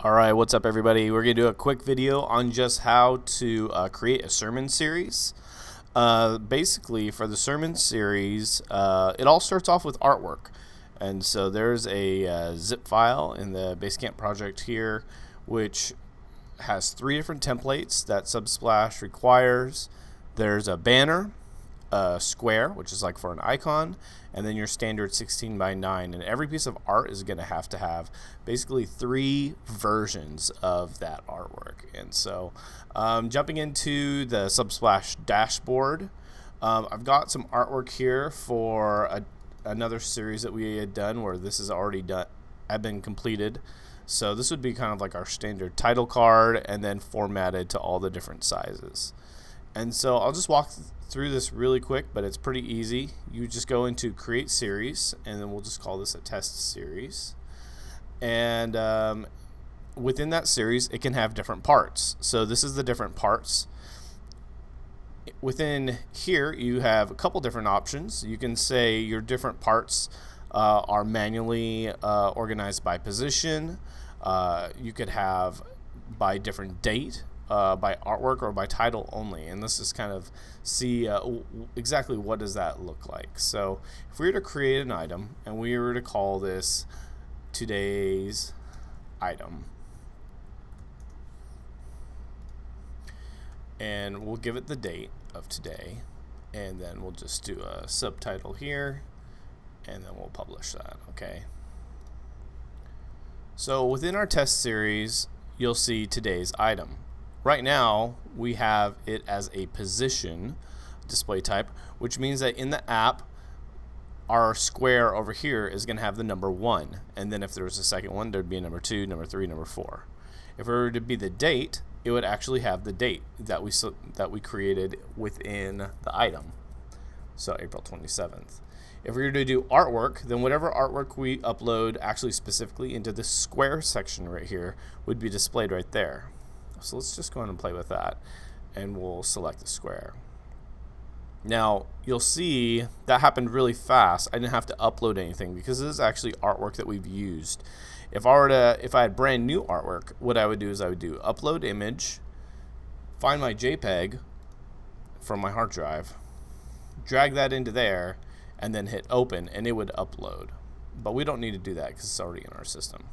Alright, what's up everybody? We're going to do a quick video on just how to create a sermon series. Basically, for the sermon series, it all starts off with artwork. And so there's a zip file in the Basecamp project here, which has 3 different templates that Subsplash requires. There's a banner, a square, which is like for an icon, and then your standard 16 by 9. And every piece of art is going to have basically 3 versions of that artwork. And so jumping into the Subsplash dashboard, I've got some artwork here for another series that we had done where this is already been completed. So this would be kind of like our standard title card and then formatted to all the different sizes. And so I'll just walk through this really quick, but it's pretty easy. You just go into create series, and then we'll just call this a test series. And within that series, it can have different parts. So this is the different parts. Within here, you have a couple different options. You can say your different parts are manually organized by position. You could have by different date, by artwork, or by title only. And let's just kind of see exactly what does that look like. So if we were to create an item and we were to call this today's item, and we'll give it the date of today, and then we'll just do a subtitle here, and then we'll publish that. Okay, so within our test series, you'll see today's item. Right now, we have it as a position display type, which means that in the app, our square over here is going to have the number 1. And then if there was a second one, there'd be a number 2, number 3, number 4. If it were to be the date, it would actually have the date that we created within the item. So April 27th. If we were to do artwork, then whatever artwork we upload actually specifically into the square section right here would be displayed right there. So let's just go ahead and play with that, and we'll select the square. Now you'll see that happened really fast. I didn't have to upload anything because this is actually artwork that we've used. If I had brand new artwork, what I would do is I would do upload image, find my JPEG from my hard drive, drag that into there, and then hit open, and it would upload. But we don't need to do that because it's already in our system.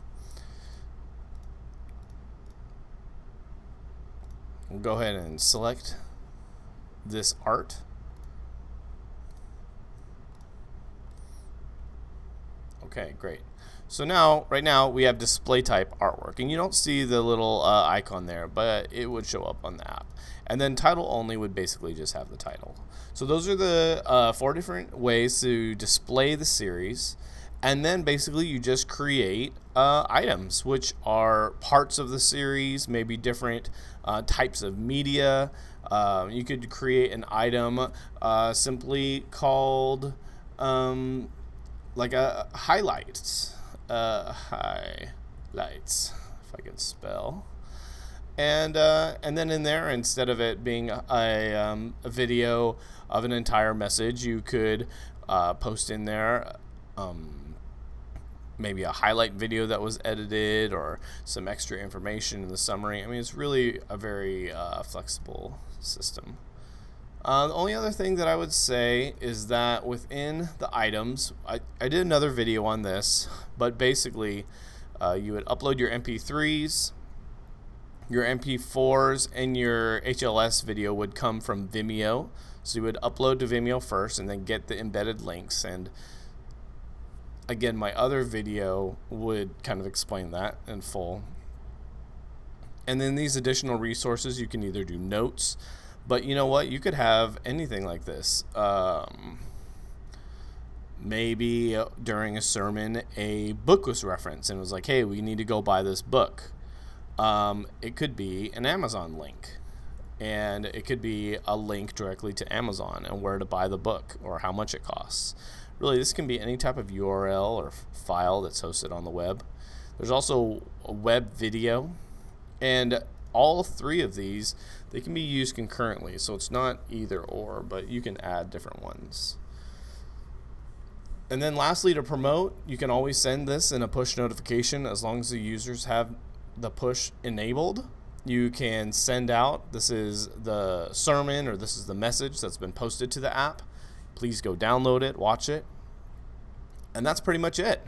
We'll go ahead and select this art. Okay, great. So now, right now, we have display type artwork, and you don't see the little icon there, but it would show up on the app. And then title only would basically just have the title. So those are the 4 different ways to display the series. And then basically you just create items, which are parts of the series, maybe different types of media. You could create an item simply called like a highlights, if I can spell. And then in there, instead of it being a video of an entire message, you could post in there maybe a highlight video that was edited or some extra information in the summary. I mean, it's really a very flexible system. The only other thing that I would say is that within the items, I did another video on this, but basically you would upload your MP3s, your MP4s, and your HLS video would come from Vimeo. So you would upload to Vimeo first and then get the embedded links. And again, my other video would kind of explain that in full. And then these additional resources, you can either do notes, but you know what? You could have anything like this. Maybe during a sermon, a book was referenced and it was like, hey, we need to go buy this book. It could be an Amazon link. And it could be a link directly to Amazon and where to buy the book or how much it costs. Really, this can be any type of URL or file that's hosted on the web. There's also a web video, and all 3 of these, they can be used concurrently. So it's not either or, but you can add different ones. And then lastly, to promote, you can always send this in a push notification as long as the users have the push enabled, you can send out, this is the sermon or this is the message that's been posted to the app. Please go download it, watch it. And that's pretty much it.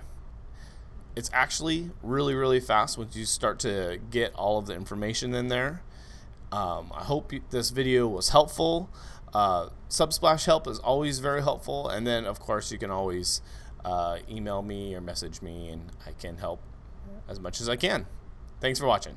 It's actually really, really fast once you start to get all of the information in there. I hope this video was helpful. Subsplash help is always very helpful. And then, of course, you can always email me or message me, and I can help as much as I can. Thanks for watching.